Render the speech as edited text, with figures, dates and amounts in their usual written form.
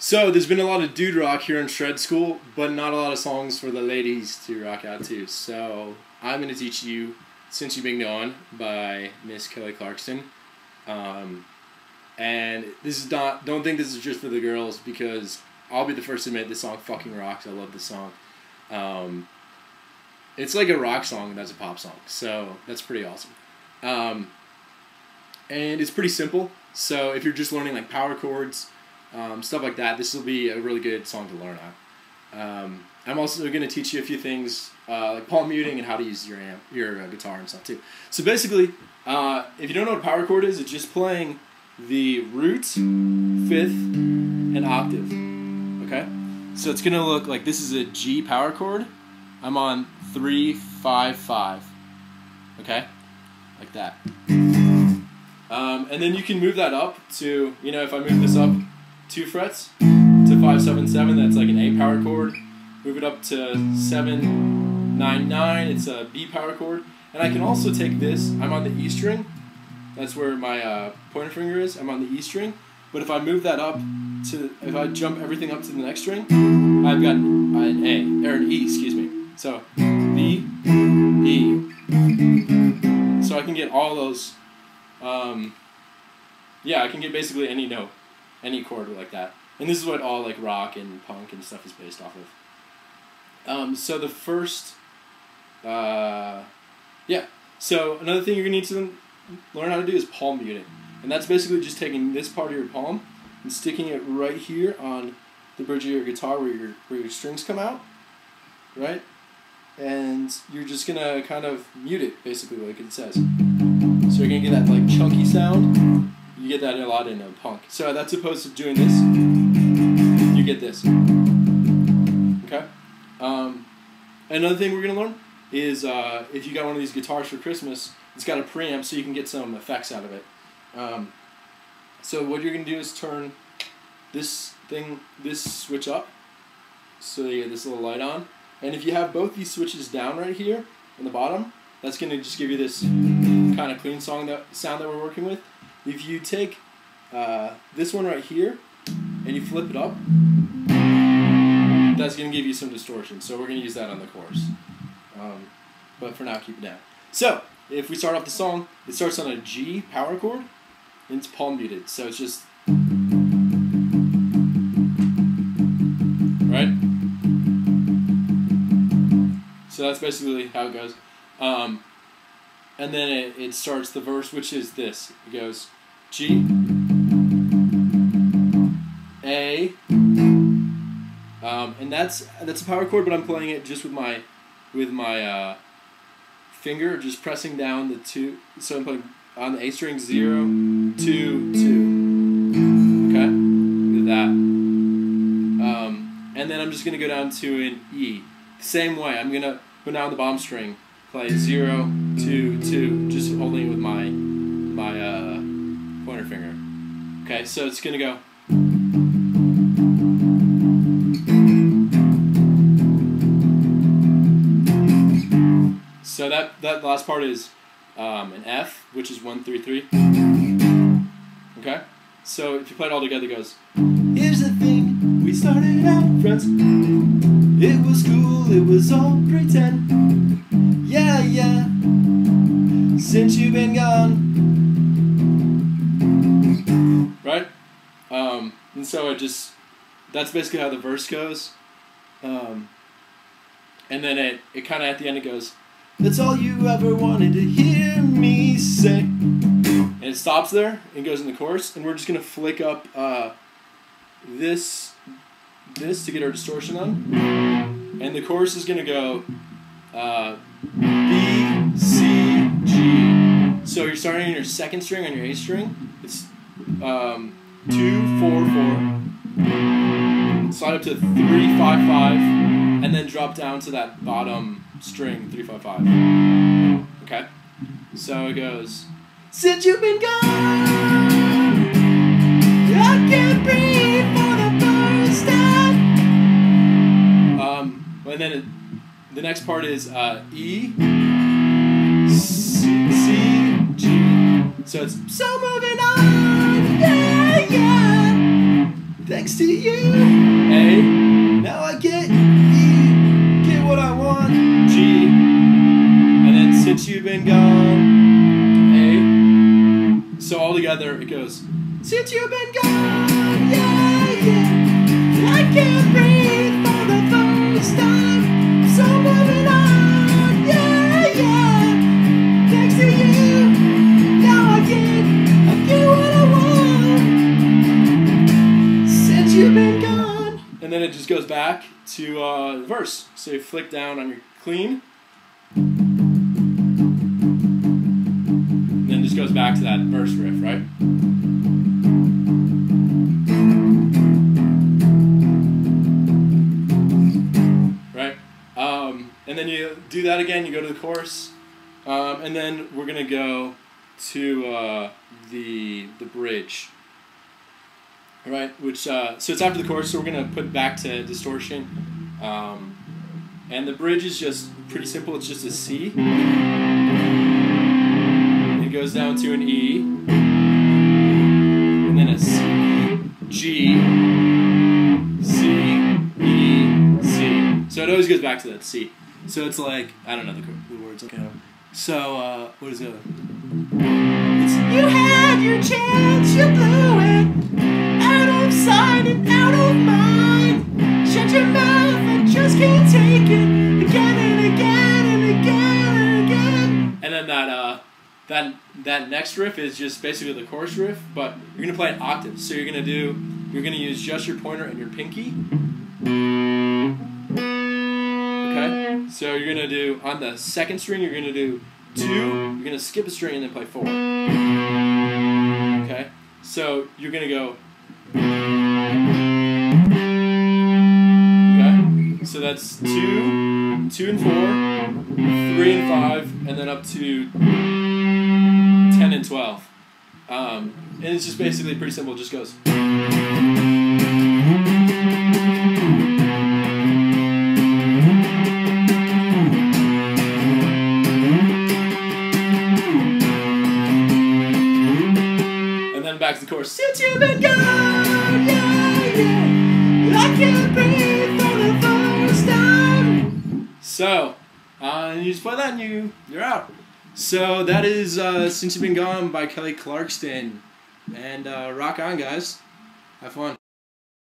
So there's been a lot of dude rock here in Shred School, but not a lot of songs for the ladies to rock out to. So I'm going to teach you Since You've Been Gone by Miss Kelly Clarkson. And this is not, don't think this is just for the girls, because I'll be the first to admit this song fucking rocks. I love this song. It's like a rock song that's a pop song, so that's pretty awesome. And it's pretty simple, so if you're just learning like power chords, stuff like that, this will be a really good song to learn on. I'm also going to teach you a few things like palm muting and how to use your guitar and stuff too. So basically, if you don't know what a power chord is, it's just playing the root, fifth, and octave. Okay? So it's going to look like this is a G power chord. I'm on 3, 5, 5. Okay? Like that. And then you can move that up to, you know, if I move this up 2 frets to 5, 7, 7, that's like an A power chord. Move it up to 7, 9, 9, it's a B power chord. And I can also take this, I'm on the E string. That's where my pointer finger is. I'm on the E string. But if I move that up to, if I jump everything up to the next string, I've got an A, or an E, excuse me. So, B, E. So I can get all those, yeah, I can get basically any note, any chord like that. And this is what all like rock and punk and stuff is based off of. So the first, yeah. So another thing you're going to need to learn how to do is palm muting. And that's basically just taking this part of your palm and sticking it right here on the bridge of your guitar where your strings come out, right? And you're just going to kind of mute it, basically, like it says. So you're going to get that like chunky sound. You get that a lot in punk. So that's opposed to doing this. You get this. Okay? Another thing we're going to learn is if you got one of these guitars for Christmas, it's got a preamp so you can get some effects out of it. So what you're going to do is turn this switch up so you get this little light on. And if you have both these switches down right here on the bottom, that's going to just give you this kind of clean sound that we're working with. If you take this one right here and you flip it up, that's going to give you some distortion. So we're going to use that on the chorus. But for now, keep it down. So if we start off the song, it starts on a G power chord, and it's palm muted. So it's just, right? So that's basically how it goes. And then it starts the verse, which is this. It goes G, A, and that's a power chord, but I'm playing it just with my finger, just pressing down the 2. So I'm playing on the A string 0, 2, 2. Okay, look at that. And then I'm just gonna go down to an E. Same way, I'm gonna go down the bottom string, play 0, 2, 2, just holding it with my pointer finger. Okay, so it's gonna go. So that last part is an F, which is 1, 3, 3. Okay, so if you play it all together, it goes. Here's the thing, we started out friends. It was cool, it was all pretend. Yeah, yeah, since you've been gone. Right? And so that's basically how the verse goes. And then it kind of at the end it goes, that's all you ever wanted to hear me say. And it stops there and goes in the chorus, and we're just going to flick up this to get our distortion on. And the chorus is going to go B, C, G. So you're starting on your second string on your A string. It's 2, 4, 4. Slide up to 3, 5, 5. And then drop down to that bottom string, 3, 5, 5. Okay? So it goes, since you've been gone, I can't breathe for the first time. And then the next part is E, C, G. So it's, so moving on, yeah, yeah. Thanks thanks to you. A, now I get E, get what I want. G, and then since you've been gone. A, so all together it goes. Since you've been gone, yeah, yeah, I can't breathe for the first time. So moving on, yeah, yeah. Thanks to you, now I get what I want. Since you've been gone. And then it just goes back to the verse. So you flick down on your clean. And then it just goes back to that verse riff, right? And then you do that again, you go to the chorus, and then we're going to go to the bridge, right? Which so it's after the chorus, so we're going to put back to distortion, and the bridge is just pretty simple. It's just a C. It goes down to an E, and then a C, G, C, E, C. So it always goes back to that C. So it's like, I don't know the words. Okay. So, what is it? It's, you had your chance, you blew it. Out of sight and out of mind. Shut your mouth, I just can't take it. Again and again and again and again. And then that next riff is just basically the chorus riff, but you're gonna play it octaves. So you're gonna use just your pointer and your pinky. Okay, so you're going to do, on the second string, you're going to do 2, you're going to skip a string and then play 4. Okay, so you're going to go, okay, so that's 2 and 4, 3 and 5, and then up to 10 and 12. And it's just basically pretty simple, it just goes. Back to the chorus. Since you've been gone, yeah, yeah, I can't breathe for the first time. So, you just play that and you're out. So that is Since You've Been Gone by Kelly Clarkson. And rock on, guys. Have fun.